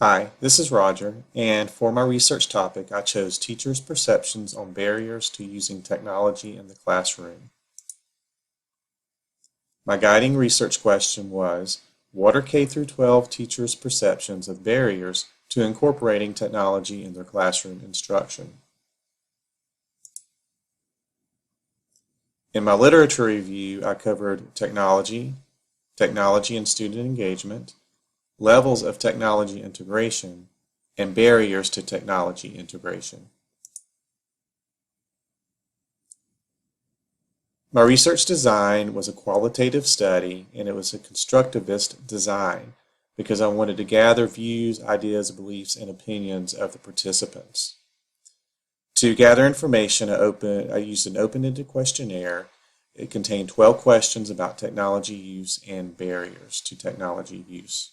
Hi, this is Roger, and for my research topic, I chose teachers' perceptions on barriers to using technology in the classroom. My guiding research question was, what are K through 12 teachers' perceptions of barriers to incorporating technology in their classroom instruction? In my literature review, I covered technology and student engagement, levels of technology integration, and barriers to technology integration. My research design was a qualitative study, and it was a constructivist design because I wanted to gather views, ideas, beliefs, and opinions of the participants. To gather information, I used an open-ended questionnaire. It contained 12 questions about technology use and barriers to technology use.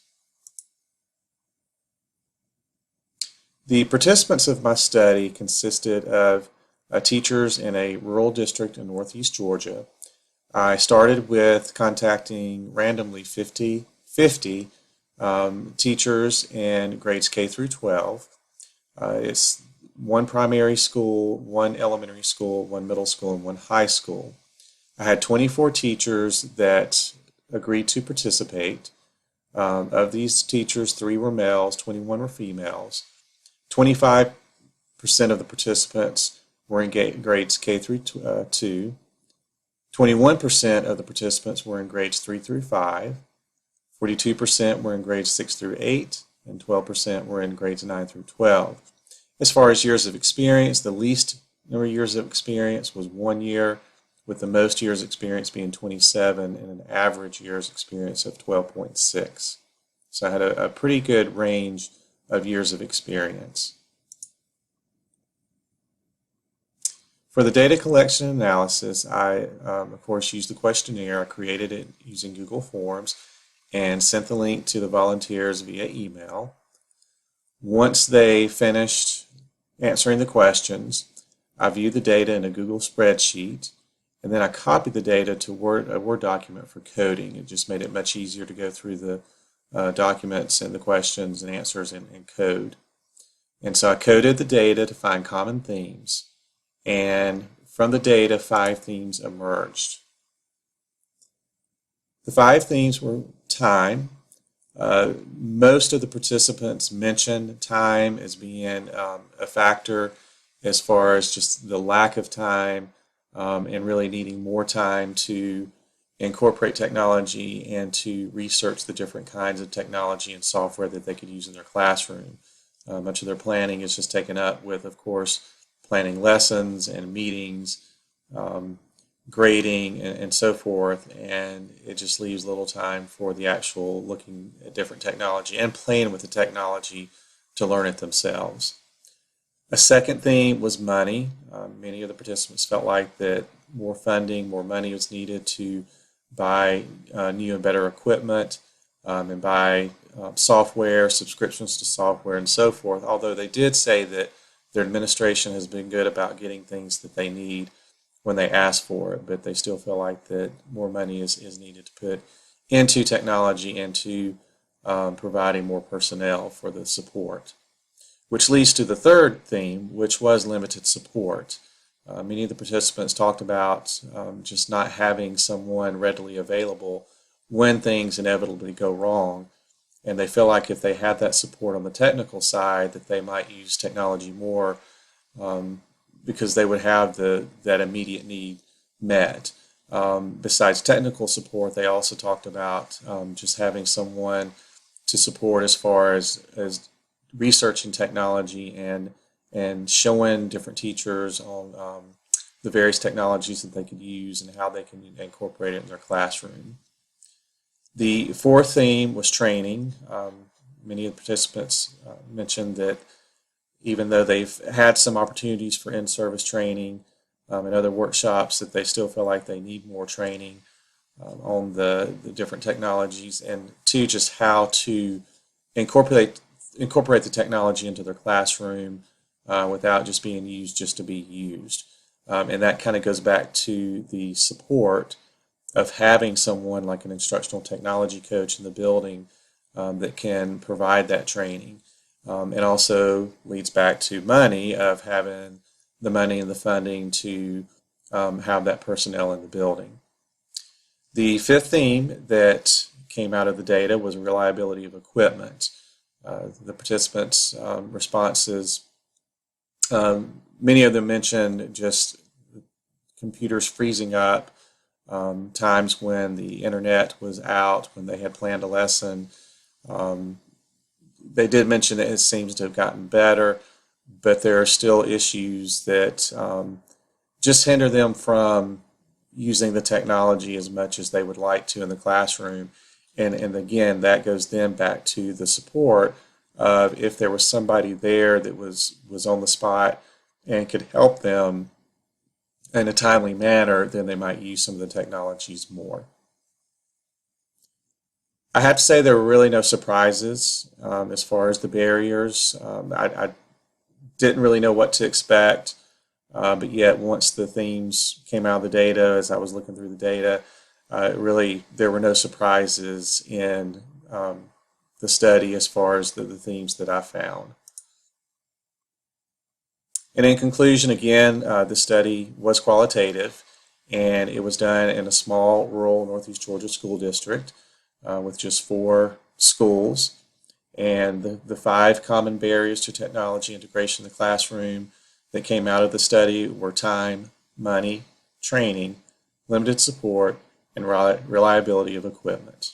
The participants of my study consisted of teachers in a rural district in northeast Georgia. I started with contacting randomly 50 teachers in grades K through 12. It's one primary school, one elementary school, one middle school, and one high school. I had 24 teachers that agreed to participate. Of these teachers, 3 were males, 21 were females. 25% of the participants were in grades K through 2. 21% of the participants were in grades 3 through 5. 42% were in grades 6 through 8, and 12% were in grades 9 through 12. As far as years of experience, the least number of years of experience was 1 year, with the most years experience being 27 and an average years experience of 12.6. So I had a pretty good range of years of experience. For the data collection and analysis, I, of course, used the questionnaire. I created it using Google Forms and sent the link to the volunteers via email. Once they finished answering the questions, I viewed the data in a Google spreadsheet, and then I copied the data to a Word document for coding. It just made it much easier to go through the documents and the questions and answers in code. And so I coded the data to find common themes. And from the data, 5 themes emerged. The 5 themes were time. Most of the participants mentioned time as being a factor as far as just the lack of time and really needing more time to incorporate technology and to research the different kinds of technology and software that they could use in their classroom. Much of their planning is just taken up with, of course, planning lessons and meetings, grading, and so forth, and it just leaves little time for the actual looking at different technology and playing with the technology to learn it themselves. A second theme was money. Many of the participants felt like that more funding, more money was needed to buy new and better equipment and buy software, subscriptions to software, and so forth, although they did say that their administration has been good about getting things that they need when they ask for it, but they still feel like that more money is needed to put into technology and to providing more personnel for the support. Which leads to the third theme, which was limited support. Many of the participants talked about just not having someone readily available when things inevitably go wrong. And they feel like if they had that support on the technical side, that they might use technology more because they would have that immediate need met. Besides technical support, they also talked about just having someone to support as far as researching technology and showing different teachers on the various technologies that they could use and how they can incorporate it in their classroom. The fourth theme was training. Many of the participants mentioned that even though they've had some opportunities for in-service training and other workshops, that they still feel like they need more training on the different technologies and to just how to incorporate the technology into their classroom without just being used just to be used. And that kind of goes back to the support of having someone like an instructional technology coach in the building that can provide that training. and also leads back to money, of having the money and the funding to have that personnel in the building. The fifth theme that came out of the data was reliability of equipment. The participants' responses, many of them mentioned just computers freezing up, times when the internet was out, when they had planned a lesson. They did mention that it seems to have gotten better, but there are still issues that just hinder them from using the technology as much as they would like to in the classroom. And again, that goes then back to the support of, if there was somebody there that was on the spot and could help them in a timely manner, then they might use some of the technologies more. I have to say there were really no surprises as far as the barriers. I didn't really know what to expect, but yet once the themes came out of the data, as I was looking through the data, really there were no surprises in the study as far as the themes that I found. And in conclusion, again, the study was qualitative, and it was done in a small rural Northeast Georgia school district with just 4 schools. And the 5 common barriers to technology integration in the classroom that came out of the study were time, money, training, limited support, and reliability of equipment.